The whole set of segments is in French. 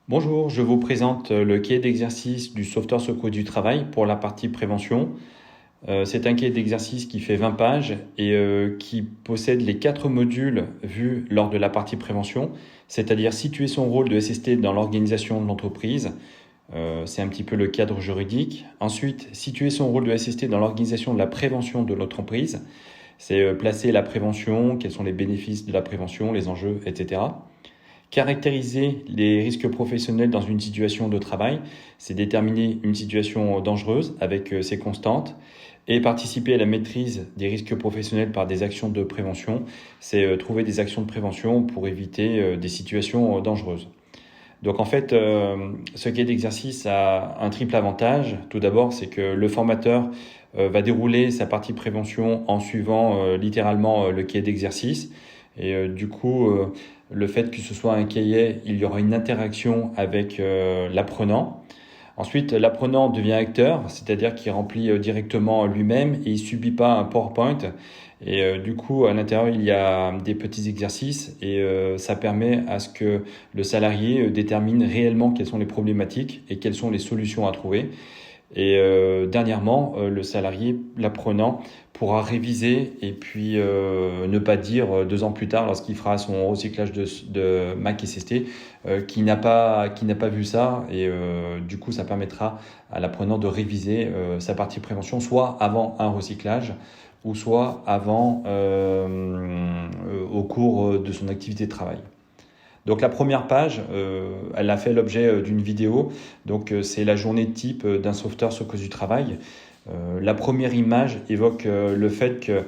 Bonjour, je vous présente le cahier d'exercice du sauveteur secours du travail pour la partie prévention. C'est un cahier d'exercice qui fait 20 pages et qui possède les 4 modules vus lors de la partie prévention, c'est-à-dire situer son rôle de SST dans l'organisation de l'entreprise. C'est un petit peu le cadre juridique. Ensuite, situer son rôle de SST dans l'organisation de la prévention de l'entreprise. C'est placer la prévention, quels sont les bénéfices de la prévention, les enjeux, etc. Caractériser les risques professionnels dans une situation de travail, c'est déterminer une situation dangereuse avec ses constantes. Et participer à la maîtrise des risques professionnels par des actions de prévention, c'est trouver des actions de prévention pour éviter des situations dangereuses. Donc en fait, ce cahier d'exercice a un triple avantage. Tout d'abord, c'est que le formateur va dérouler sa partie prévention en suivant littéralement le cahier d'exercice. Et du coup, le fait que ce soit un cahier, il y aura une interaction avec l'apprenant. Ensuite, l'apprenant devient acteur, c'est-à-dire qu'il remplit directement lui-même et il subit pas un PowerPoint. Et du coup, à l'intérieur, il y a des petits exercices et ça permet à ce que le salarié détermine réellement quelles sont les problématiques et quelles sont les solutions à trouver. Et dernièrement, le salarié, l'apprenant, pourra réviser et puis ne pas dire 2 ans plus tard, lorsqu'il fera son recyclage de Mac SST, qui n'a pas vu ça. Et du coup, ça permettra à l'apprenant de réviser sa partie prévention, soit avant un recyclage, ou soit au cours de son activité de travail. Donc la première page, elle a fait l'objet d'une vidéo. Donc c'est la journée type d'un sauveteur secours du travail. La première image évoque le fait que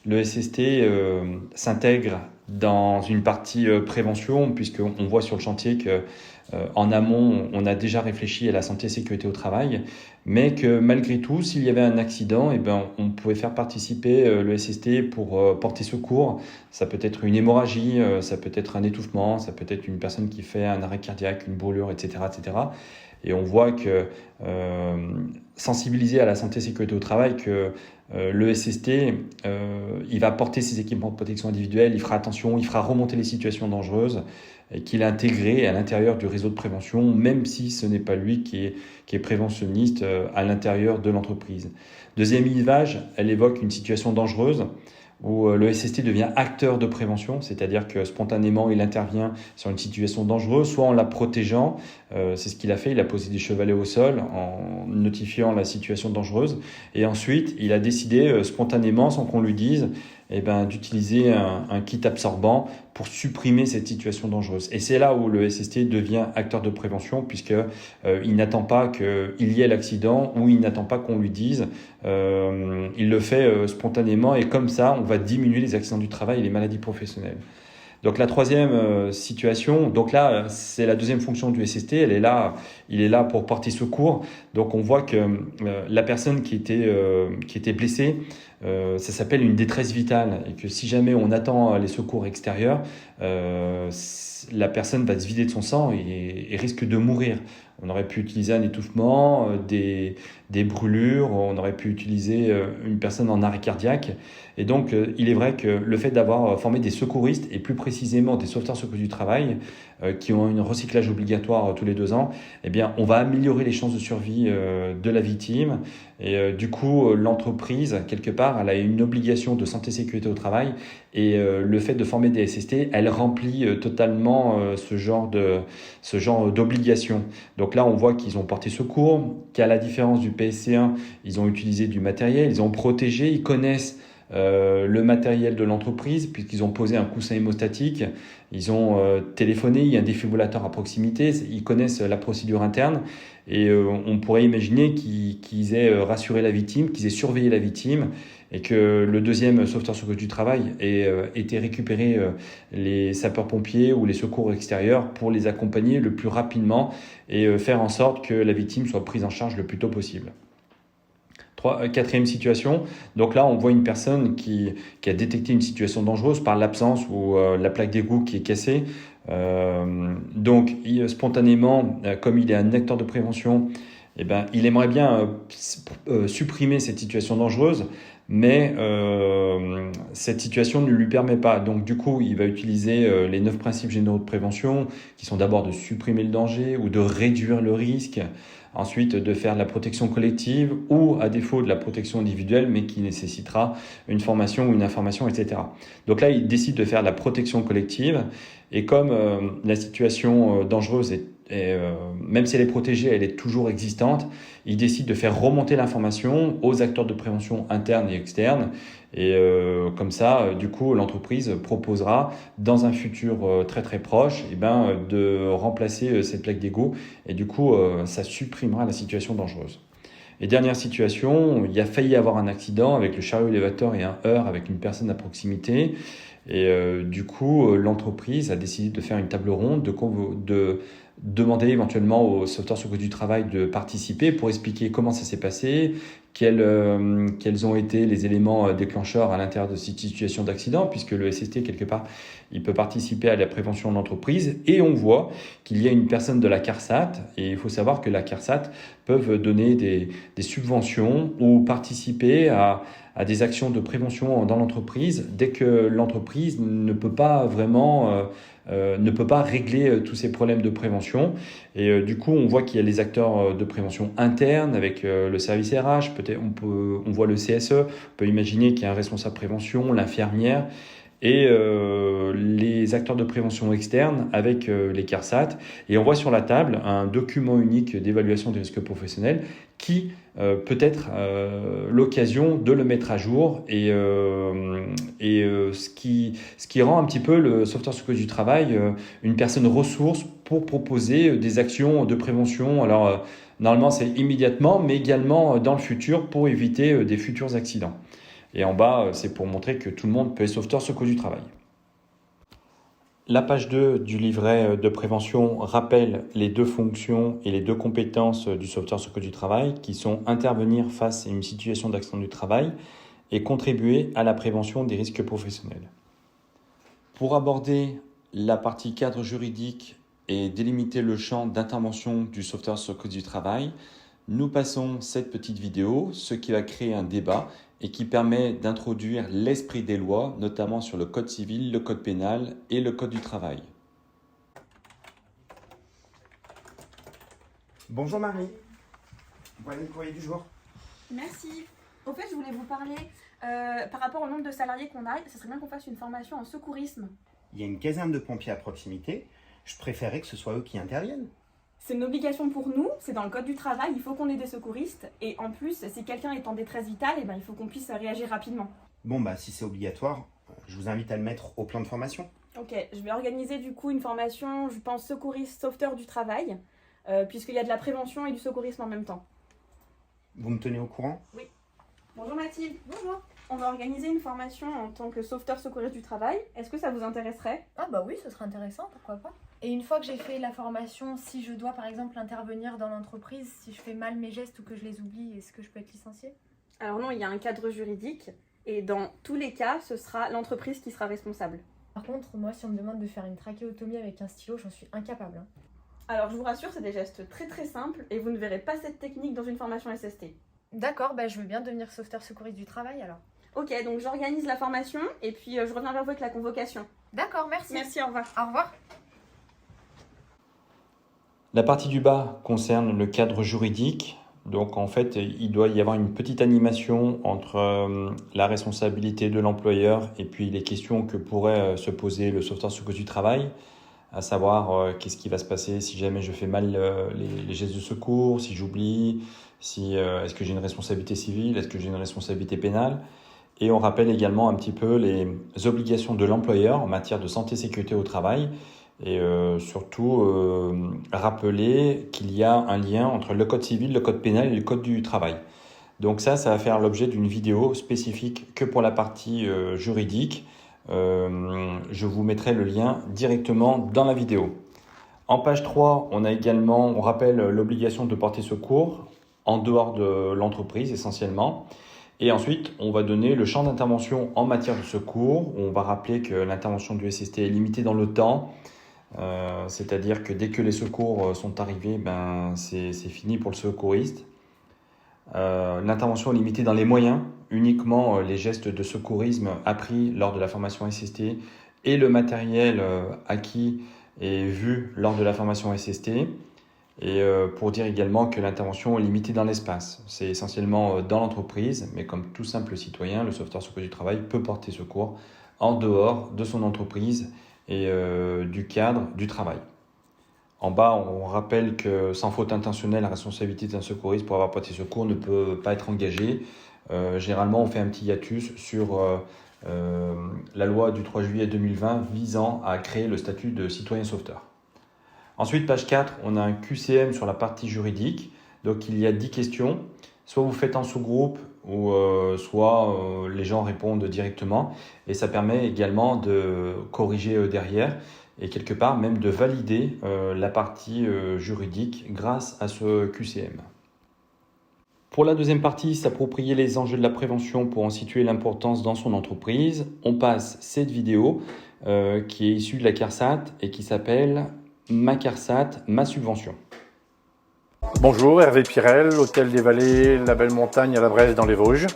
le SST s'intègre dans une partie prévention, puisqu'on voit sur le chantier que en amont, on a déjà réfléchi à la santé et sécurité au travail, mais que malgré tout, s'il y avait un accident, eh ben, on pouvait faire participer le SST pour porter secours. Ça peut être une hémorragie, ça peut être un étouffement, ça peut être une personne qui fait un arrêt cardiaque, une brûlure, etc., etc. Et on voit que sensibiliser à la santé et sécurité au travail, que le SST, il va porter ses équipements de protection individuelle, il fera attention, il fera remonter les situations dangereuses, et qu'il est intégré à l'intérieur du réseau de prévention, même si ce n'est pas lui qui est préventionniste à l'intérieur de l'entreprise. Deuxième image, elle évoque une situation dangereuse où le SST devient acteur de prévention, c'est-à-dire que spontanément il intervient sur une situation dangereuse, soit en la protégeant, c'est ce qu'il a fait, il a posé des chevalets au sol en notifiant la situation dangereuse, et ensuite il a décidé spontanément, sans qu'on lui dise, d'utiliser un kit absorbant pour supprimer cette situation dangereuse. Et c'est là où le SST devient acteur de prévention, puisque il n'attend pas qu'il y ait l'accident, ou il n'attend pas qu'on lui dise, il le fait spontanément, et comme ça on va diminuer les accidents du travail et les maladies professionnelles. Donc la troisième situation, donc là c'est la deuxième fonction du SST, il est là pour porter secours. Donc on voit que la personne qui était blessée, ça s'appelle une détresse vitale, et que si jamais on attend les secours extérieurs, la personne va se vider de son sang et risque de mourir. On aurait pu utiliser un étouffement, des brûlures, on aurait pu utiliser une personne en arrêt cardiaque. Et donc, il est vrai que le fait d'avoir formé des secouristes, et plus précisément des sauveteurs secours du travail, qui ont un recyclage obligatoire tous les 2 ans, eh bien, on va améliorer les chances de survie de la victime. Et du coup, l'entreprise, quelque part, elle a une obligation de santé et sécurité au travail. Et le fait de former des SST, elle remplit totalement ce genre d'obligation. Donc là, on voit qu'ils ont porté secours, qu'à la différence du PSC1, ils ont utilisé du matériel, ils ont protégé, ils connaissent le matériel de l'entreprise, puisqu'ils ont posé un coussin hémostatique, ils ont téléphoné, il y a un défibrillateur à proximité, ils connaissent la procédure interne, et on pourrait imaginer qu'ils aient rassuré la victime, qu'ils aient surveillé la victime, et que le deuxième sauveteur secours du travail ait été récupérer les sapeurs-pompiers ou les secours extérieurs pour les accompagner le plus rapidement et faire en sorte que la victime soit prise en charge le plus tôt possible. Quatrième situation, donc là on voit une personne qui a détecté une situation dangereuse par l'absence ou la plaque d'égout qui est cassée. Donc spontanément, comme il est un acteur de prévention, il aimerait bien supprimer cette situation dangereuse. mais cette situation ne lui permet pas. Donc du coup, il va utiliser les 9 principes généraux de prévention, qui sont d'abord de supprimer le danger ou de réduire le risque, ensuite de faire de la protection collective ou à défaut de la protection individuelle, mais qui nécessitera une formation ou une information, etc. Donc là, il décide de faire de la protection collective, et comme la situation dangereuse même si elle est protégée, elle est toujours existante, il décide de faire remonter l'information aux acteurs de prévention internes et externes. Et comme ça, du coup, l'entreprise proposera, dans un futur très très proche, de remplacer cette plaque d'égout. Et du coup, ça supprimera la situation dangereuse. Et dernière situation, il y a failli avoir un accident avec le chariot élévateur et un heurt avec une personne à proximité. Et du coup, l'entreprise a décidé de faire une table ronde, de demander éventuellement aux sauveteurs secours du travail de participer pour expliquer comment ça s'est passé, quels ont été les éléments déclencheurs à l'intérieur de cette situation d'accident, puisque le SST, quelque part, il peut participer à la prévention de l'entreprise. Et on voit qu'il y a une personne de la CARSAT, et il faut savoir que la CARSAT peuvent donner des subventions ou participer à des actions de prévention dans l'entreprise dès que l'entreprise ne peut pas vraiment ne peut pas régler tous ces problèmes de prévention. Et du coup, on voit qu'il y a les acteurs de prévention interne avec le service RH, peut-être on voit le CSE, on peut imaginer qu'il y a un responsable prévention, l'infirmière, et les acteurs de prévention externe avec les CARSAT. Et on voit sur la table un document unique d'évaluation des risques professionnels qui peut être l'occasion de le mettre à jour, et ce qui rend un petit peu le sauveteur secours du travail une personne ressource pour proposer des actions de prévention. Alors normalement c'est immédiatement, mais également dans le futur pour éviter des futurs accidents. Et en bas, c'est pour montrer que tout le monde peut être sauveteur secours du travail. La page 2 du livret de prévention rappelle les 2 fonctions et les 2 compétences du sauveteur secours du travail, qui sont intervenir face à une situation d'accident du travail et contribuer à la prévention des risques professionnels. Pour aborder la partie cadre juridique et délimiter le champ d'intervention du sauveteur secours du travail, nous passons cette petite vidéo, ce qui va créer un débat et qui permet d'introduire l'esprit des lois, notamment sur le code civil, le code pénal et le code du travail. Bonjour Marie, voilà le courrier du jour. Merci. Au fait, je voulais vous parler par rapport au nombre de salariés qu'on a. Ce serait bien qu'on fasse une formation en secourisme. Il y a une caserne de pompiers à proximité, je préférais que ce soit eux qui interviennent. C'est une obligation pour nous, c'est dans le code du travail, il faut qu'on ait des secouristes. Et en plus, si quelqu'un est en détresse vitale, il faut qu'on puisse réagir rapidement. Bon si c'est obligatoire, je vous invite à le mettre au plan de formation. Ok, je vais organiser du coup une formation, je pense secouriste sauveteur du travail, puisqu'il y a de la prévention et du secourisme en même temps. Vous me tenez au courant? Oui. Bonjour Mathilde. Bonjour. On va organiser une formation en tant que sauveteur secouriste du travail. Est-ce que ça vous intéresserait? Ah bah oui, ce serait intéressant, pourquoi pas. Et une fois que j'ai fait la formation, si je dois par exemple intervenir dans l'entreprise, si je fais mal mes gestes ou que je les oublie, est-ce que je peux être licenciée? Alors non, il y a un cadre juridique et dans tous les cas, ce sera l'entreprise qui sera responsable. Par contre, moi si on me demande de faire une trachéotomie avec un stylo, j'en suis incapable. Alors je vous rassure, c'est des gestes très très simples et vous ne verrez pas cette technique dans une formation SST. D'accord, je veux bien devenir sauveteur secouriste du travail alors. Ok, donc j'organise la formation et puis je reviens vers vous avec la convocation. D'accord, merci. Merci, au revoir. Au revoir. La partie du bas concerne le cadre juridique. Donc en fait, il doit y avoir une petite animation entre la responsabilité de l'employeur et puis les questions que pourrait se poser le sauveteur secours du travail, à savoir qu'est-ce qui va se passer si jamais je fais mal les gestes de secours, si j'oublie, est-ce que j'ai une responsabilité civile, est-ce que j'ai une responsabilité pénale. Et on rappelle également un petit peu les obligations de l'employeur en matière de santé et sécurité au travail, et surtout rappeler qu'il y a un lien entre le code civil, le code pénal et le code du travail. Donc ça va faire l'objet d'une vidéo spécifique que pour la partie juridique. Je vous mettrai le lien directement dans la vidéo. En page 3, on rappelle l'obligation de porter secours en dehors de l'entreprise essentiellement. Et ensuite, on va donner le champ d'intervention en matière de secours. On va rappeler que l'intervention du SST est limitée dans le temps. C'est-à-dire que dès que les secours sont arrivés, c'est fini pour le secouriste. L'intervention est limitée dans les moyens. uniquement les gestes de secourisme appris lors de la formation SST et le matériel acquis et vu lors de la formation SST. Et pour dire également que l'intervention est limitée dans l'espace. C'est essentiellement dans l'entreprise, mais comme tout simple citoyen, le sauveteur secours du travail peut porter secours en dehors de son entreprise et du cadre du travail. En bas, on rappelle que sans faute intentionnelle, la responsabilité d'un secouriste pour avoir porté secours ne peut pas être engagée. Généralement, on fait un petit hiatus sur la loi du 3 juillet 2020 visant à créer le statut de citoyen sauveteur. Ensuite, page 4, on a un QCM sur la partie juridique. Donc, il y a 10 questions. Soit vous faites en sous-groupe, ou soit les gens répondent directement. Et ça permet également de corriger derrière et quelque part même de valider la partie juridique grâce à ce QCM. Pour la deuxième partie, s'approprier les enjeux de la prévention pour en situer l'importance dans son entreprise. On passe cette vidéo qui est issue de la CARSAT et qui s'appelle « Ma CARSAT, ma subvention ». Bonjour, Hervé Pirel, Hôtel des Vallées, la Belle Montagne à la Bresse dans les Vosges.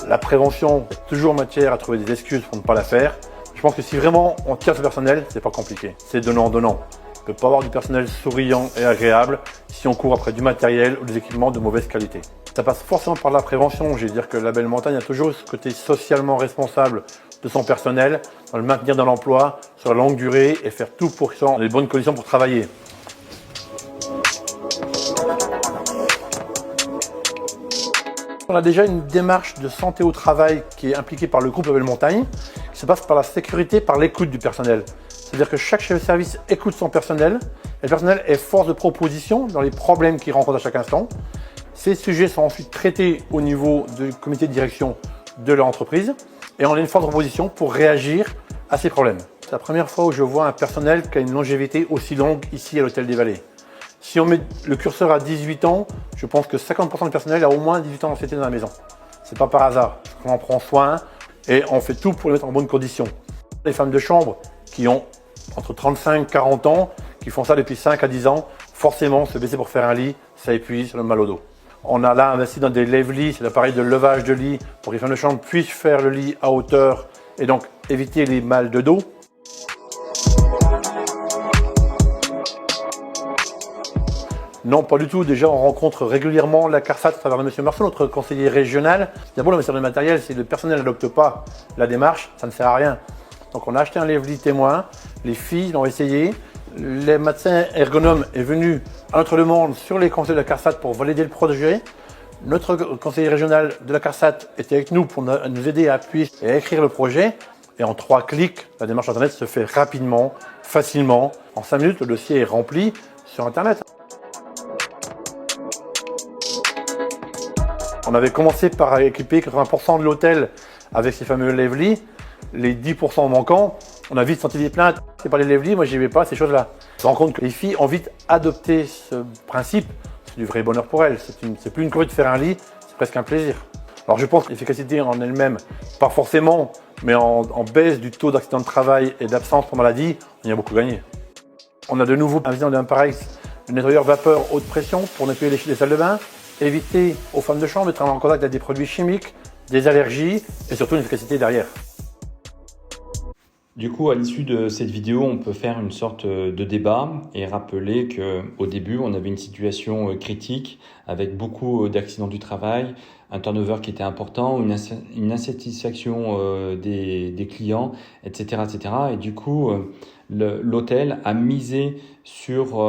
La prévention est toujours matière à trouver des excuses pour ne pas la faire. Je pense que si vraiment on tire ce personnel, c'est pas compliqué. C'est donnant-donnant. On ne peut pas avoir du personnel souriant et agréable si on court après du matériel ou des équipements de mauvaise qualité. Ça passe forcément par la prévention. Je veux dire que la Belle Montagne a toujours ce côté socialement responsable de son personnel, dans le maintenir dans l'emploi, sur la longue durée et faire tout pour qu'ils soient dans les bonnes conditions pour travailler. On a déjà une démarche de santé au travail qui est impliquée par le groupe La Belle Montagne, qui se passe par la sécurité, par l'écoute du personnel. C'est-à-dire que chaque chef de service écoute son personnel, et le personnel est force de proposition dans les problèmes qu'il rencontre à chaque instant. Ces sujets sont ensuite traités au niveau du comité de direction de leur entreprise, et on a une force de proposition pour réagir à ces problèmes. C'est la première fois où je vois un personnel qui a une longévité aussi longue ici à l'Hôtel des Vallées. Si on met le curseur à 18 ans, je pense que 50% du personnel a au moins 18 ans d'ancienneté dans la maison. C'est pas par hasard. On en prend soin et on fait tout pour les mettre en bonne condition. Les femmes de chambre qui ont entre 35 et 40 ans, qui font ça depuis 5 à 10 ans, forcément se baisser pour faire un lit, ça épuise le mal au dos. On a là investi dans des lève-lits, c'est l'appareil de levage de lit pour que les femmes de chambre puissent faire le lit à hauteur et donc éviter les mal de dos. Non, pas du tout. Déjà, on rencontre régulièrement la CARSAT à travers M. Marceau, notre conseiller régional. D'abord, le ministère du matériel, si le personnel n'adopte pas la démarche, ça ne sert à rien. Donc, on a acheté un lève-lit témoin. Les filles l'ont essayé. Le médecin ergonome est venu à notre demande sur les conseils de la CARSAT pour valider le projet. Notre conseiller régional de la CARSAT était avec nous pour nous aider à appuyer et à écrire le projet. Et en 3 clics, la démarche Internet se fait rapidement, facilement. En 5 minutes, le dossier est rempli sur Internet. On avait commencé par équiper 80% de l'hôtel avec ces fameux lève-lits. Les 10% manquants, on a vite senti des plaintes. C'est pas les lève-lits, moi j'y vais pas, ces choses-là. On se rend compte que les filles ont vite adopté ce principe. C'est du vrai bonheur pour elles. C'est plus une corvée de faire un lit, c'est presque un plaisir. Alors je pense que l'efficacité en elle-même, pas forcément, mais en baisse du taux d'accident de travail et d'absence pour maladie, on y a beaucoup gagné. On a de nouveau investi dans un appareil de nettoyeur vapeur haute pression pour nettoyer les salles de bain. Éviter aux femmes de chambre d'être en contact avec des produits chimiques, des allergies et surtout une efficacité derrière. Du coup, à l'issue de cette vidéo, on peut faire une sorte de débat et rappeler qu'au début, on avait une situation critique avec beaucoup d'accidents du travail, un turnover qui était important, une insatisfaction des clients, etc., etc. Et du coup, l'hôtel a misé sur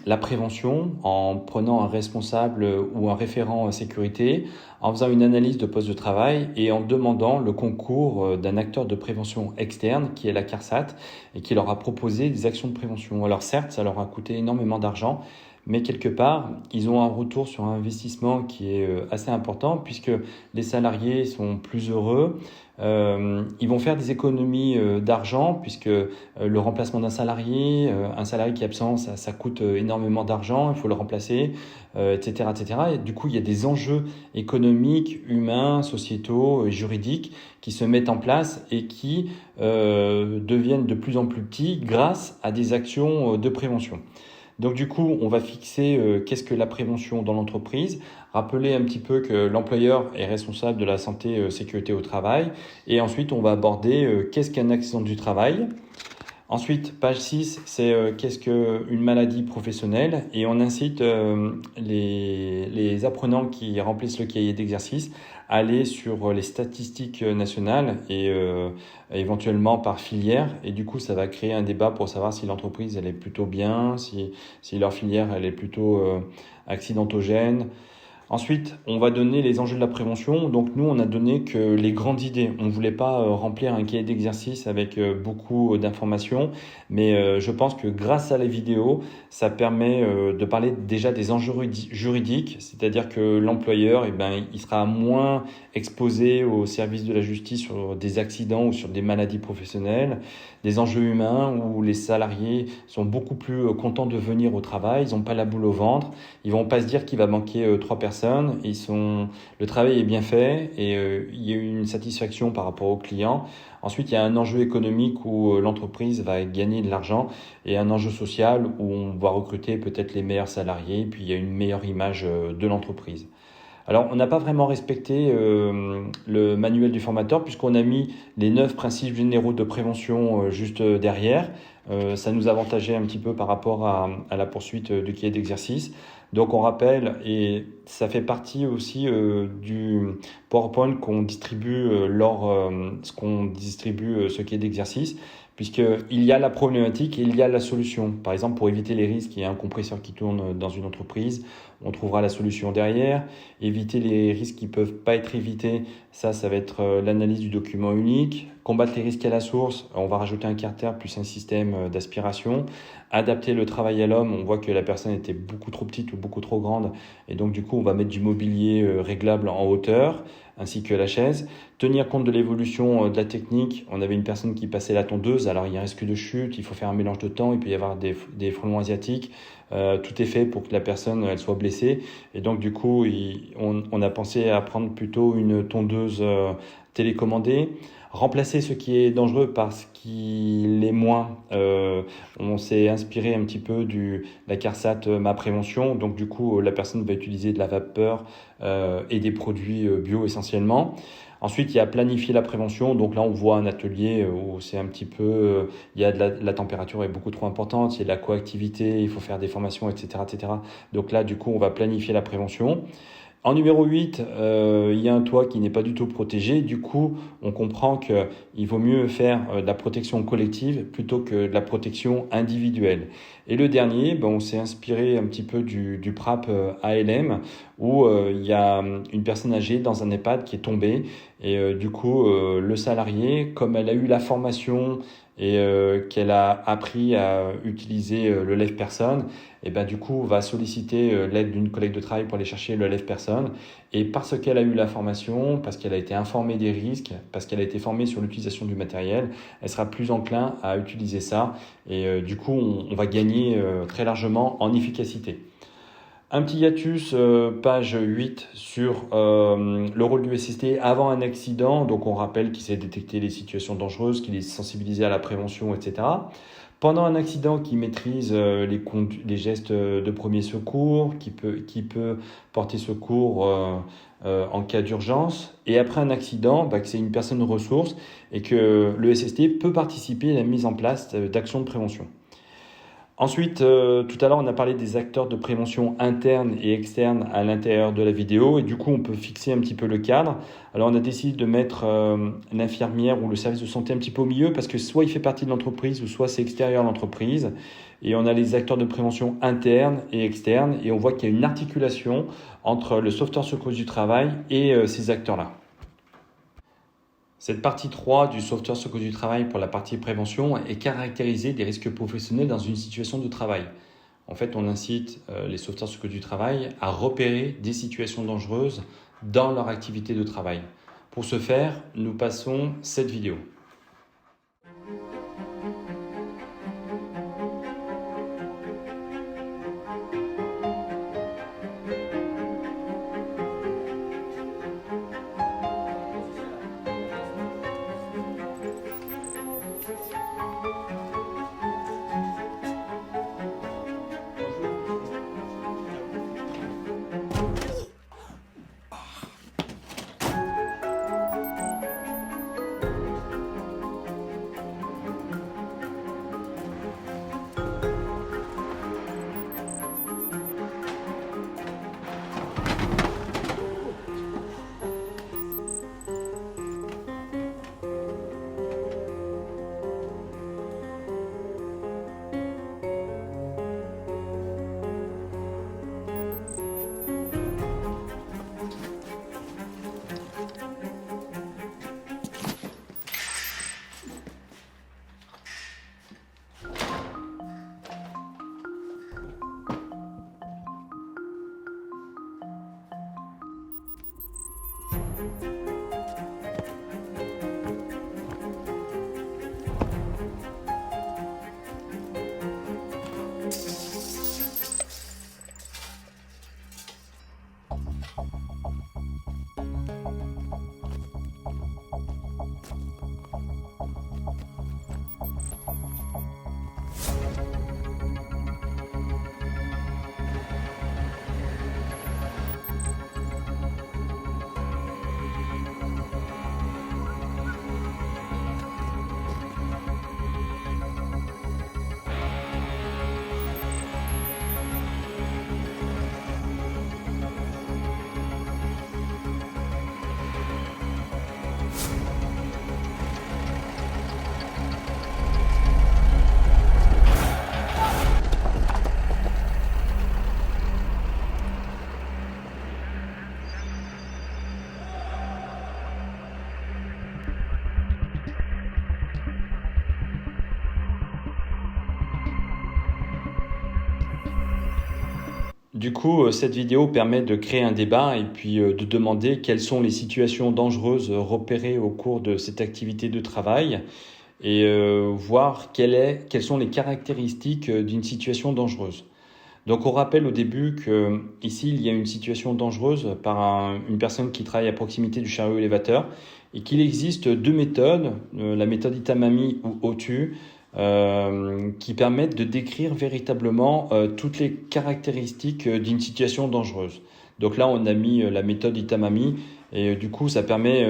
la prévention en prenant un responsable ou un référent sécurité, en faisant une analyse de poste de travail et en demandant le concours d'un acteur de prévention externe qui est la CARSAT et qui leur a proposé des actions de prévention. Alors certes, ça leur a coûté énormément d'argent, mais quelque part, ils ont un retour sur un investissement qui est assez important puisque les salariés sont plus heureux. Ils vont faire des économies d'argent puisque le remplacement d'un salarié, un salarié qui est absent, ça coûte énormément d'argent, il faut le remplacer, etc., etc. Et du coup, il y a des enjeux économiques, humains, sociétaux, juridiques qui se mettent en place et qui deviennent de plus en plus petits grâce à des actions de prévention. Donc du coup, on va fixer qu'est-ce que la prévention dans l'entreprise, rappeler un petit peu que l'employeur est responsable de la santé sécurité au travail, et ensuite on va aborder qu'est-ce qu'un accident du travail. Ensuite, page 6, c'est qu'est-ce qu'une maladie professionnelle, et on incite les apprenants qui remplissent le cahier d'exercice à aller sur les statistiques nationales et éventuellement par filière, et du coup ça va créer un débat pour savoir si l'entreprise elle est plutôt bien, si leur filière elle est plutôt accidentogène. Ensuite, on va donner les enjeux de la prévention. Donc nous, on a donné que les grandes idées. On ne voulait pas remplir un cahier d'exercice avec beaucoup d'informations, mais je pense que grâce à la vidéo, ça permet de parler déjà des enjeux juridiques, c'est-à-dire que l'employeur, il sera moins exposé au service de la justice sur des accidents ou sur des maladies professionnelles, des enjeux humains où les salariés sont beaucoup plus contents de venir au travail, ils n'ont pas la boule au ventre, ils vont pas se dire qu'il va manquer 3 personnes. Le travail est bien fait et il y a une satisfaction par rapport aux clients. Ensuite, il y a un enjeu économique où l'entreprise va gagner de l'argent et un enjeu social où on va recruter peut-être les meilleurs salariés, puis il y a une meilleure image de l'entreprise. Alors, on n'a pas vraiment respecté le manuel du formateur puisqu'on a mis les 9 principes généraux de prévention juste derrière. Ça nous avantageait un petit peu par rapport à la poursuite du cahier d'exercice. Donc on rappelle, et ça fait partie aussi du PowerPoint qu'on distribue ce cahier d'exercice, puisqu'il y a la problématique et il y a la solution. Par exemple, pour éviter les risques, il y a un compresseur qui tourne dans une entreprise, on trouvera la solution derrière. Éviter les risques qui ne peuvent pas être évités, ça va être l'analyse du document unique. Combattre les risques à la source, on va rajouter un carter plus un système d'aspiration. Adapter le travail à l'homme, on voit que la personne était beaucoup trop petite ou beaucoup trop grande, et donc du coup on va mettre du mobilier réglable en hauteur, ainsi que la chaise. Tenir compte de l'évolution de la technique, on avait une personne qui passait la tondeuse, alors il y a un risque de chute, il faut faire un mélange de temps, il peut y avoir des frelons asiatiques, tout est fait pour que la personne elle soit blessée, et donc du coup on a pensé à prendre plutôt une tondeuse télécommandée. Remplacer ce qui est dangereux par ce qui l'est moins. On s'est inspiré un petit peu de la CARSAT Ma Prévention. Donc du coup, la personne va utiliser de la vapeur et des produits bio essentiellement. Ensuite, il y a planifier la prévention. Donc là, on voit un atelier où c'est un petit peu... il y a la température est beaucoup trop importante, il y a de la coactivité, il faut faire des formations, etc., etc. Donc là, du coup, on va planifier la prévention. En numéro 8, il y a un toit qui n'est pas du tout protégé. Du coup, on comprend qu'il vaut mieux faire de la protection collective plutôt que de la protection individuelle. Et le dernier, on s'est inspiré un petit peu du PRAP ALM où il y a une personne âgée dans un EHPAD qui est tombée. Et du coup, le salarié, comme elle a eu la formation et qu'elle a appris à utiliser le lève-personne, et du coup va solliciter l'aide d'une collègue de travail pour aller chercher le lève-personne. Et parce qu'elle a eu la formation, parce qu'elle a été informée des risques, parce qu'elle a été formée sur l'utilisation du matériel, elle sera plus enclin à utiliser ça. Et du coup, on va gagner très largement en efficacité. Un petit hiatus, page 8, sur le rôle du SST avant un accident. Donc on rappelle qu'il sait détecter les situations dangereuses, qu'il est sensibilisé à la prévention, etc. Pendant un accident, qu'il maîtrise les gestes de premier secours, qui peut porter secours en cas d'urgence. Et après un accident, que c'est une personne ressource et que le SST peut participer à la mise en place d'actions de prévention. Ensuite, tout à l'heure, on a parlé des acteurs de prévention internes et externes à l'intérieur de la vidéo. Et du coup, on peut fixer un petit peu le cadre. Alors, on a décidé de mettre l'infirmière ou le service de santé un petit peu au milieu parce que soit il fait partie de l'entreprise ou soit c'est extérieur à l'entreprise. Et on a les acteurs de prévention internes et externes. Et on voit qu'il y a une articulation entre le sauveteur secours du travail et ces acteurs-là. Cette partie 3 du sauveteur secours du travail pour la partie prévention est caractérisée des risques professionnels dans une situation de travail. En fait, on incite les sauveteurs secours du travail à repérer des situations dangereuses dans leur activité de travail. Pour ce faire, nous passons cette vidéo. Du coup, cette vidéo permet de créer un débat et puis de demander quelles sont les situations dangereuses repérées au cours de cette activité de travail et voir quelles sont les caractéristiques d'une situation dangereuse. Donc on rappelle au début qu'ici il y a une situation dangereuse par une personne qui travaille à proximité du chariot élévateur et qu'il existe deux méthodes, la méthode Itamami ou OTU, qui permettent de décrire véritablement toutes les caractéristiques d'une situation dangereuse. Donc là, on a mis la méthode Itamami et du coup, ça permet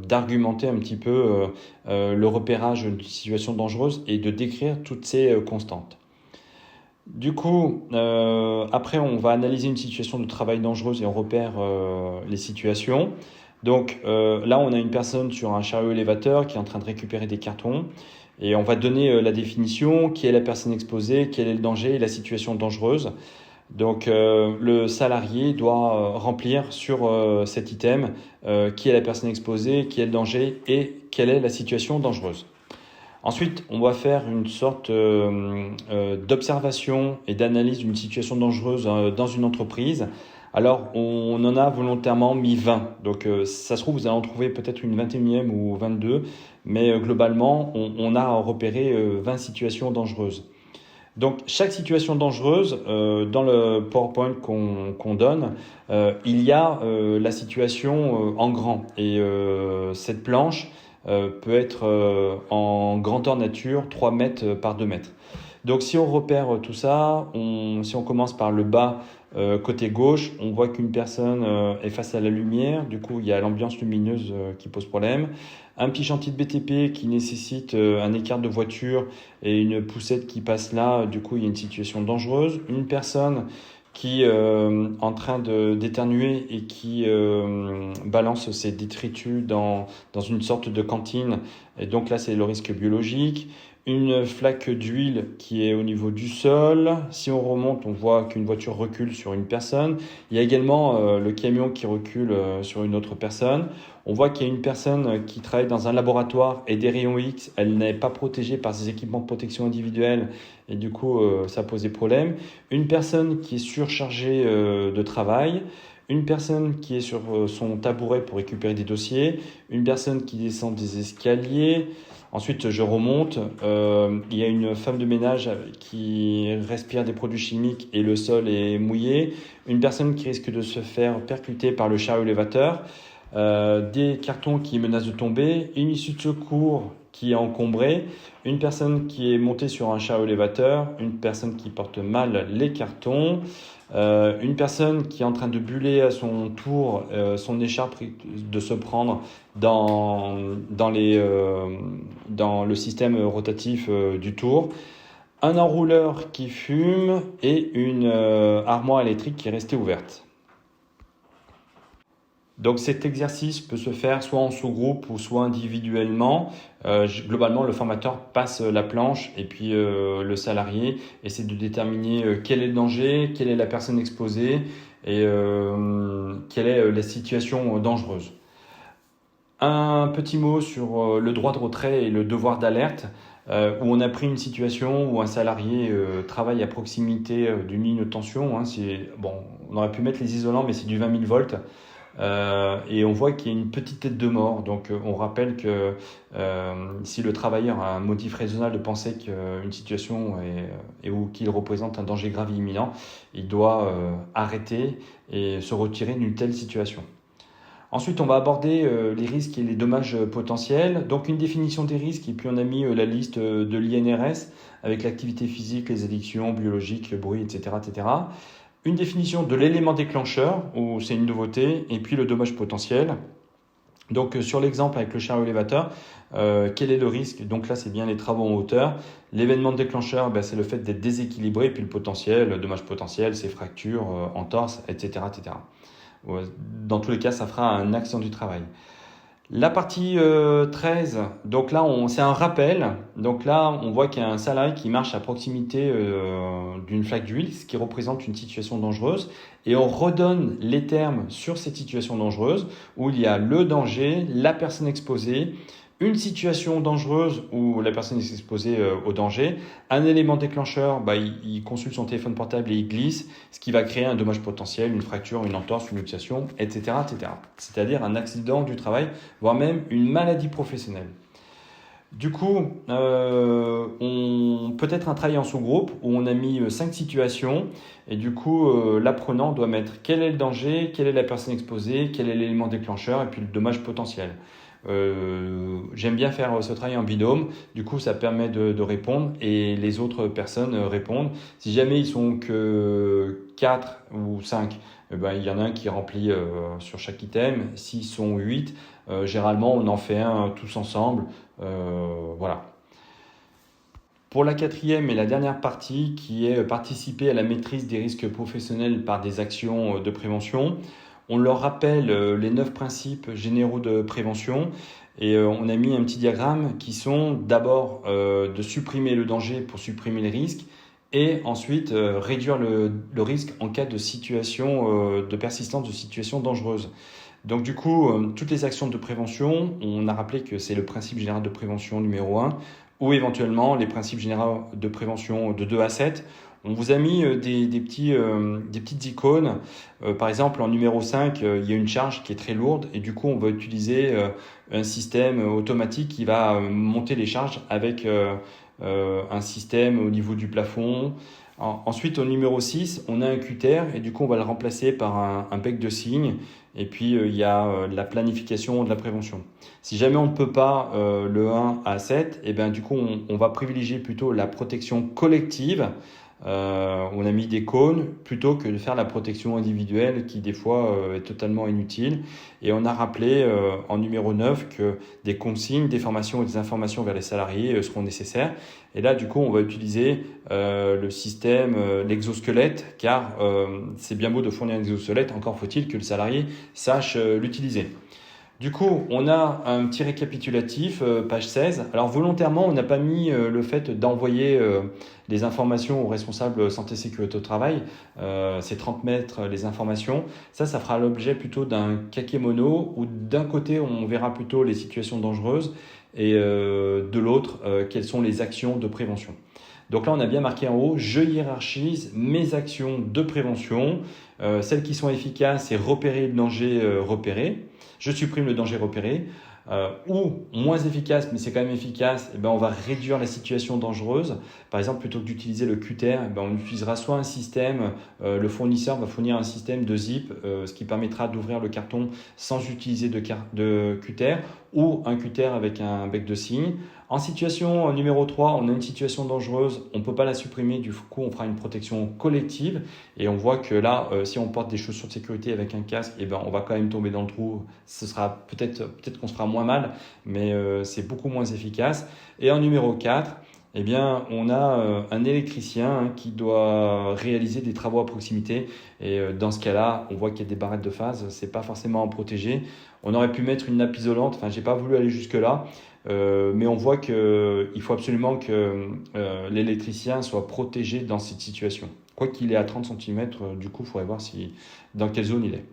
d'argumenter un petit peu le repérage d'une situation dangereuse et de décrire toutes ces constantes. Du coup, après, on va analyser une situation de travail dangereuse et on repère les situations. Donc là, on a une personne sur un chariot élévateur qui est en train de récupérer des cartons. Et on va donner la définition, qui est la personne exposée, quel est le danger et la situation dangereuse. Donc le salarié doit remplir sur cet item qui est la personne exposée, qui est le danger et quelle est la situation dangereuse. Ensuite, on va faire une sorte d'observation et d'analyse d'une situation dangereuse dans une entreprise. Alors, on en a volontairement mis 20. Donc, ça se trouve, vous allez en trouver peut-être une 21e ou 22. Mais globalement, on a repéré 20 situations dangereuses. Donc, chaque situation dangereuse, dans le PowerPoint qu'on donne, il y a la situation en grand. Et cette planche peut être en grandeur nature 3 mètres par 2 mètres. Donc, si on repère tout ça, si on commence par le bas, côté gauche, on voit qu'une personne est face à la lumière. Du coup, il y a l'ambiance lumineuse qui pose problème. Un petit chantier de BTP qui nécessite un écart de voiture et une poussette qui passe là. Du coup, il y a une situation dangereuse. Une personne qui est en train d'éternuer et qui balance ses détritus dans une sorte de cantine. Et donc là, c'est le risque biologique. Une flaque d'huile qui est au niveau du sol. Si on remonte, on voit qu'une voiture recule sur une personne. Il y a également le camion qui recule sur une autre personne. On voit qu'il y a une personne qui travaille dans un laboratoire et des rayons X. Elle n'est pas protégée par ses équipements de protection individuelle et du coup, ça posait problème. Une personne qui est surchargée de travail. Une personne qui est sur son tabouret pour récupérer des dossiers. Une personne qui descend des escaliers. Ensuite, je remonte. Il y a une femme de ménage qui respire des produits chimiques et le sol est mouillé. Une personne qui risque de se faire percuter par le chariot élévateur. Des cartons qui menacent de tomber. Une issue de secours qui est encombrée. Une personne qui est montée sur un chariot élévateur. Une personne qui porte mal les cartons. Une personne qui est en train de buller à son tour son écharpe de se prendre dans le système rotatif du tour, un enrouleur qui fume et une armoire électrique qui est restée ouverte. Donc cet exercice peut se faire soit en sous-groupe ou soit individuellement. Globalement, le formateur passe la planche et puis le salarié essaie de déterminer quel est le danger, quelle est la personne exposée et quelle est la situation dangereuse. Un petit mot sur le droit de retrait et le devoir d'alerte, où on a pris une situation où un salarié travaille à proximité d'une ligne de tension. On aurait pu mettre les isolants, mais c'est du 20 000 volts. Et on voit qu'il y a une petite tête de mort. Donc on rappelle que si le travailleur a un motif raisonnable de penser qu'une situation est ou qu'il représente un danger grave et imminent, il doit arrêter et se retirer d'une telle situation. Ensuite, on va aborder les risques et les dommages potentiels. Donc une définition des risques, et puis on a mis la liste de l'INRS avec l'activité physique, les addictions biologiques, le bruit, etc., etc. Une définition de l'élément déclencheur, où c'est une nouveauté, et puis le dommage potentiel. Donc sur l'exemple avec le chariot élévateur, quel est le risque? Donc là, c'est bien les travaux en hauteur. L'événement déclencheur, c'est le fait d'être déséquilibré, et puis le potentiel, le dommage potentiel, c'est fracture, entorse, etc., etc. Dans tous les cas, ça fera un accident du travail. La partie 13, donc là, c'est un rappel. Donc là, on voit qu'il y a un salarié qui marche à proximité d'une flaque d'huile, ce qui représente une situation dangereuse. Et on redonne les termes sur cette situation dangereuse, où il y a le danger, la personne exposée, Une situation dangereuse où la personne est exposée au danger, un élément déclencheur, il consulte son téléphone portable et il glisse, ce qui va créer un dommage potentiel, une fracture, une entorse, une luxation, etc., etc. C'est-à-dire un accident du travail, voire même une maladie professionnelle. Du coup, on peut être un travail en sous-groupe où on a mis 5 situations et du coup, l'apprenant doit mettre quel est le danger, quelle est la personne exposée, quel est l'élément déclencheur et puis le dommage potentiel. J'aime bien faire ce travail en binôme, du coup ça permet de répondre et les autres personnes répondent. Si jamais ils sont que 4 ou 5, il y en a un qui remplit sur chaque item. S'ils sont 8, généralement on en fait un tous ensemble. Voilà. Pour la 4e et la dernière partie qui est participer à la maîtrise des risques professionnels par des actions de prévention, on leur rappelle les 9 principes généraux de prévention et on a mis un petit diagramme qui sont d'abord de supprimer le danger pour supprimer les risques et ensuite réduire le risque en cas de situation de persistance de situations dangereuses. Donc du coup, toutes les actions de prévention, on a rappelé que c'est le principe général de prévention numéro 1 ou éventuellement les principes généraux de prévention de 2 à 7. On vous a mis des petites icônes. Par exemple, en numéro 5, il y a une charge qui est très lourde et du coup, on va utiliser un système automatique qui va monter les charges avec un système au niveau du plafond. Ensuite, au numéro 6, on a un cutter et du coup, on va le remplacer par un bec de cygne. Et puis, il y a la planification de la prévention. Si jamais on ne peut pas le 1 à 7, du coup, on va privilégier plutôt la protection collective. On a mis des cônes plutôt que de faire la protection individuelle qui des fois est totalement inutile. Et on a rappelé en numéro 9 que des consignes, des formations et des informations vers les salariés seront nécessaires. Et là, du coup, on va utiliser le système, l'exosquelette, car c'est bien beau de fournir un exosquelette, encore faut-il que le salarié sache l'utiliser. Du coup, on a un petit récapitulatif, page 16. Alors volontairement, on n'a pas mis le fait d'envoyer les informations aux responsables santé-sécurité au travail. C'est 30 mètres les informations. Ça fera l'objet plutôt d'un kakémono où d'un côté, on verra plutôt les situations dangereuses et de l'autre, quelles sont les actions de prévention. Donc là, on a bien marqué en haut, je hiérarchise mes actions de prévention. Celles qui sont efficaces, c'est repérer le danger repéré. Je supprime le danger repéré. Ou moins efficace, mais c'est quand même efficace, on va réduire la situation dangereuse. Par exemple, plutôt que d'utiliser le cutter, on utilisera soit un système, le fournisseur va fournir un système de zip, ce qui permettra d'ouvrir le carton sans utiliser de cutter, ou un cutter avec un bec de cygne. En situation numéro 3, on a une situation dangereuse, on ne peut pas la supprimer, du coup on fera une protection collective et on voit que là, si on porte des chaussures de sécurité avec un casque, on va quand même tomber dans le trou. Ce sera peut-être qu'on se fera moins mal, mais c'est beaucoup moins efficace. Et en numéro 4, on a un électricien qui doit réaliser des travaux à proximité. Et dans ce cas-là, on voit qu'il y a des barrettes de phase, c'est pas forcément protégé. On aurait pu mettre une nappe isolante, j'ai pas voulu aller jusque-là. Mais on voit qu'il faut absolument que l'électricien soit protégé dans cette situation. Quoi qu'il est à 30 cm, du coup, il faudrait voir dans quelle zone il est.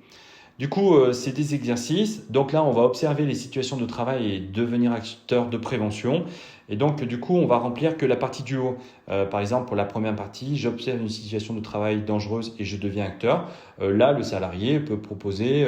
Du coup, c'est des exercices. Donc là, on va observer les situations de travail et devenir acteur de prévention. Et donc, du coup, on va remplir que la partie du haut. Par exemple, pour la première partie, j'observe une situation de travail dangereuse et je deviens acteur. Là, le salarié peut proposer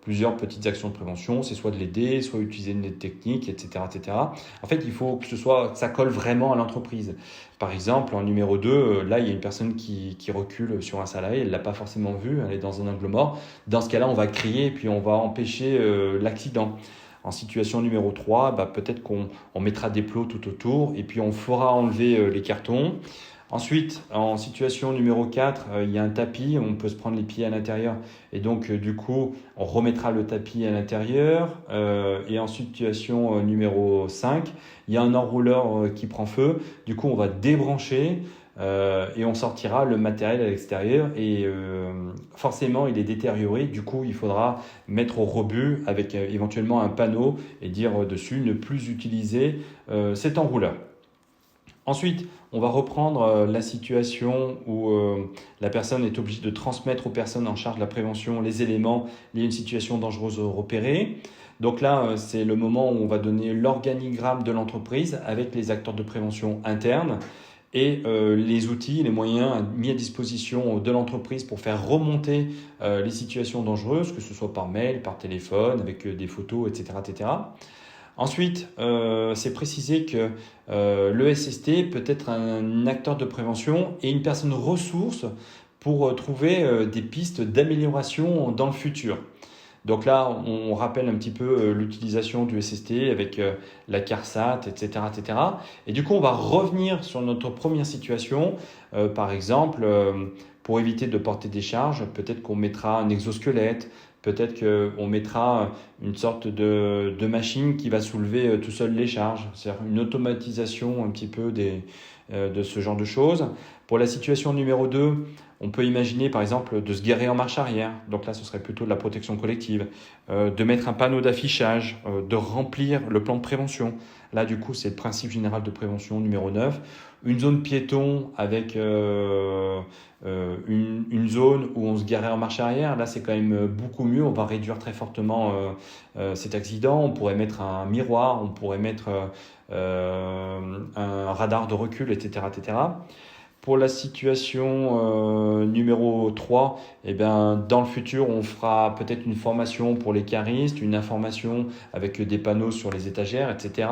plusieurs petites actions de prévention. C'est soit de l'aider, soit utiliser une aide technique, etc., etc. En fait, il faut que ça colle vraiment à l'entreprise. Par exemple, en numéro 2, là, il y a une personne qui recule sur un salarié. Elle ne l'a pas forcément vu, elle est dans un angle mort. Dans ce cas-là, on va crier et puis on va empêcher l'accident. En situation numéro 3, peut-être qu'on mettra des plots tout autour et puis on fera enlever les cartons. Ensuite, en situation numéro 4, il y a un tapis, on peut se prendre les pieds à l'intérieur et donc du coup, on remettra le tapis à l'intérieur. Et en situation numéro 5, il y a un enrouleur qui prend feu, du coup on va débrancher et on sortira le matériel à l'extérieur et forcément il est détérioré, du coup il faudra mettre au rebut avec éventuellement un panneau et dire dessus ne plus utiliser cet enrouleur. Ensuite, on va reprendre la situation où la personne est obligée de transmettre aux personnes en charge de la prévention les éléments liés à une situation dangereuse repérée. Donc là, c'est le moment où on va donner l'organigramme de l'entreprise avec les acteurs de prévention internes et les outils, les moyens mis à disposition de l'entreprise pour faire remonter les situations dangereuses, que ce soit par mail, par téléphone, avec des photos, etc. etc. Ensuite, c'est précisé que le SST peut être un acteur de prévention et une personne ressource pour trouver des pistes d'amélioration dans le futur. Donc là, on rappelle un petit peu l'utilisation du SST avec la CARSAT, etc., etc. Et du coup, on va revenir sur notre première situation. Par exemple, pour éviter de porter des charges, peut-être qu'on mettra un exosquelette, peut-être qu'on mettra une sorte de machine qui va soulever tout seul les charges. C'est-à-dire une automatisation un petit peu de ce genre de choses. Pour la situation numéro 2, on peut imaginer par exemple de se garer en marche arrière. Donc là, ce serait plutôt de la protection collective. De mettre un panneau d'affichage, de remplir le plan de prévention. Là, du coup, c'est le principe général de prévention numéro 9. Une zone piéton avec une zone où on se garait en marche arrière. Là, c'est quand même beaucoup mieux. On va réduire très fortement cet accident. On pourrait mettre un miroir, on pourrait mettre un radar de recul, etc., etc. Pour la situation numéro 3, eh bien, dans le futur, on fera peut-être une formation pour les caristes, une information avec des panneaux sur les étagères, etc.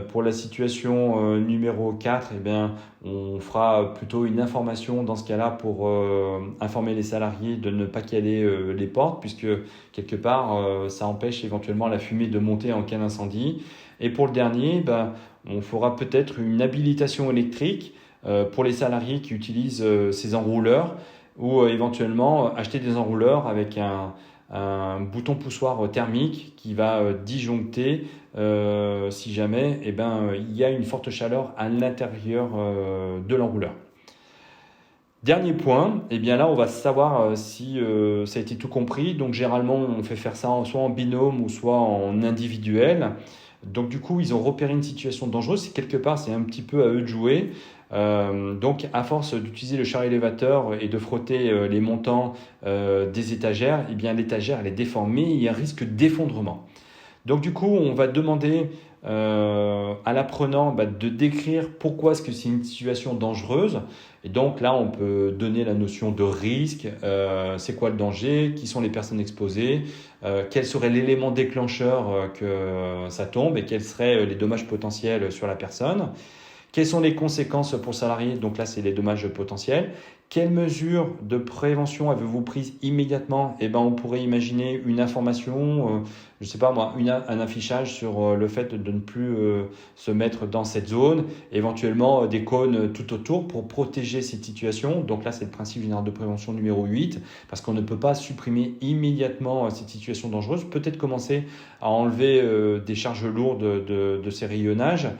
Pour la situation numéro 4, eh bien, on fera plutôt une information dans ce cas-là pour informer les salariés de ne pas caler les portes, puisque quelque part, ça empêche éventuellement la fumée de monter en cas d'incendie. Et pour le dernier, ben, on fera peut-être une habilitation électrique pour les salariés qui utilisent ces enrouleurs ou éventuellement acheter des enrouleurs avec un bouton poussoir thermique qui va disjoncter si jamais il y a une forte chaleur à l'intérieur de l'enrouleur. Dernier point, eh bien là on va savoir si ça a été tout compris. Donc généralement on fait faire ça soit en binôme ou soit en individuel. Donc du coup ils ont repéré une situation dangereuse. Quelque part c'est un petit peu à eux de jouer. Donc à force d'utiliser le char élévateur et de frotter les montants des étagères, eh bien l'étagère elle est déformée et il y a un risque d'effondrement. Donc du coup on va demander à l'apprenant de décrire pourquoi est-ce que c'est une situation dangereuse. Et donc là on peut donner la notion de risque, c'est quoi le danger, qui sont les personnes exposées, quel serait l'élément déclencheur que ça tombe et quels seraient les dommages potentiels sur la personne. Quelles sont les conséquences pour le salarié? Donc là, c'est les dommages potentiels. Quelles mesures de prévention avez-vous prises immédiatement? On pourrait imaginer une information, je ne sais pas moi, un affichage sur le fait de ne plus se mettre dans cette zone, éventuellement des cônes tout autour pour protéger cette situation. Donc là, c'est le principe général de prévention numéro 8, parce qu'on ne peut pas supprimer immédiatement cette situation dangereuse. Peut-être commencer à enlever des charges lourdes de ces rayonnages.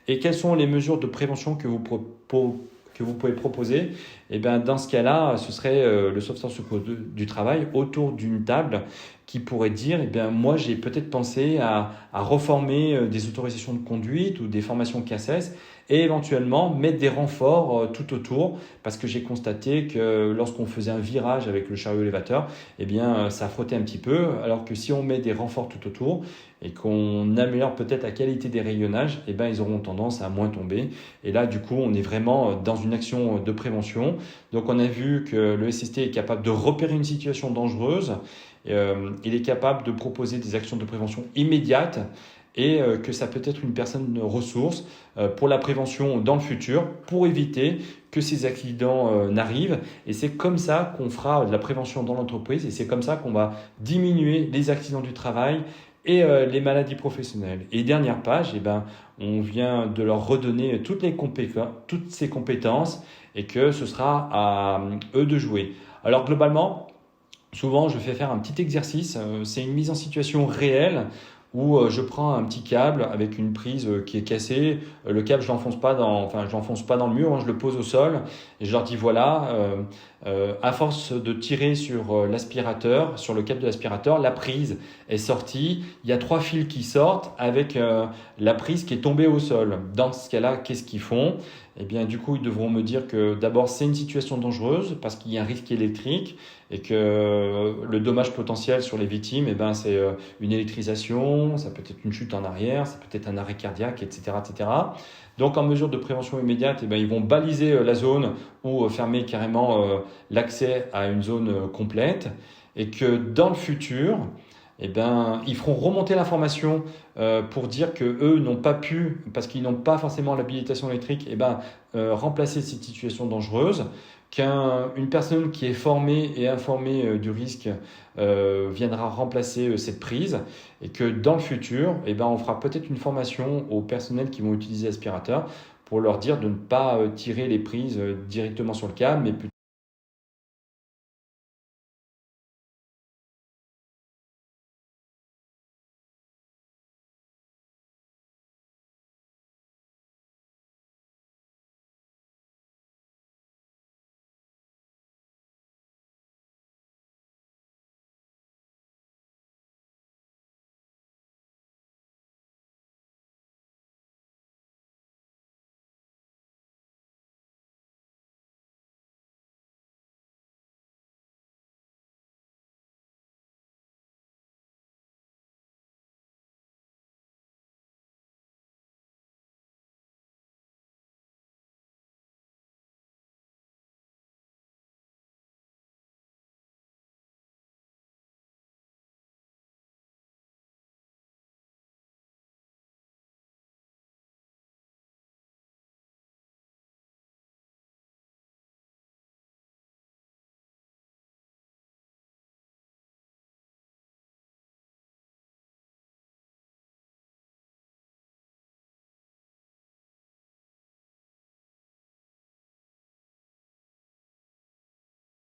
Et quelles sont les mesures de prévention que vous pouvez proposer? Dans ce cas-là, ce serait le sauveteur secours du travail autour d'une table qui pourrait dire moi j'ai peut-être pensé à reformer des autorisations de conduite ou des formations CACES et éventuellement mettre des renforts tout autour, parce que j'ai constaté que lorsqu'on faisait un virage avec le chariot élévateur, ça frottait un petit peu, alors que si on met des renforts tout autour et qu'on améliore peut-être la qualité des rayonnages, ils auront tendance à moins tomber. Et là, du coup, on est vraiment dans une action de prévention. Donc, on a vu que le SST est capable de repérer une situation dangereuse. Il est capable de proposer des actions de prévention immédiates et que ça peut être une personne ressource pour la prévention dans le futur, pour éviter que ces accidents n'arrivent. Et c'est comme ça qu'on fera de la prévention dans l'entreprise et c'est comme ça qu'on va diminuer les accidents du travail et les maladies professionnelles. Et dernière page, on vient de leur redonner toutes ces compétences et que ce sera à eux de jouer. Alors globalement, souvent je fais faire un petit exercice, c'est une mise en situation réelle où je prends un petit câble avec une prise qui est cassée. Le câble, je l'enfonce pas dans le mur, je le pose au sol et je leur dis voilà, à force de tirer sur l'aspirateur, sur le câble de l'aspirateur, la prise est sortie. Il y a 3 fils qui sortent avec la prise qui est tombée au sol. Dans ce cas-là, qu'est-ce qu'ils font? Du coup, ils devront me dire que d'abord, c'est une situation dangereuse parce qu'il y a un risque électrique et que le dommage potentiel sur les victimes, c'est une électrisation, ça peut être une chute en arrière, ça peut être un arrêt cardiaque, etc. etc. Donc en mesure de prévention immédiate, ils vont baliser la zone ou fermer carrément l'accès à une zone complète, et que dans le futur, ils feront remonter l'information pour dire qu'eux n'ont pas pu, parce qu'ils n'ont pas forcément l'habilitation électrique, remplacer cette situation dangereuse, qu'une personne qui est formée et informée du risque viendra remplacer cette prise, et que dans le futur, on fera peut-être une formation aux personnels qui vont utiliser l'aspirateur pour leur dire de ne pas tirer les prises directement sur le câble, mais plutôt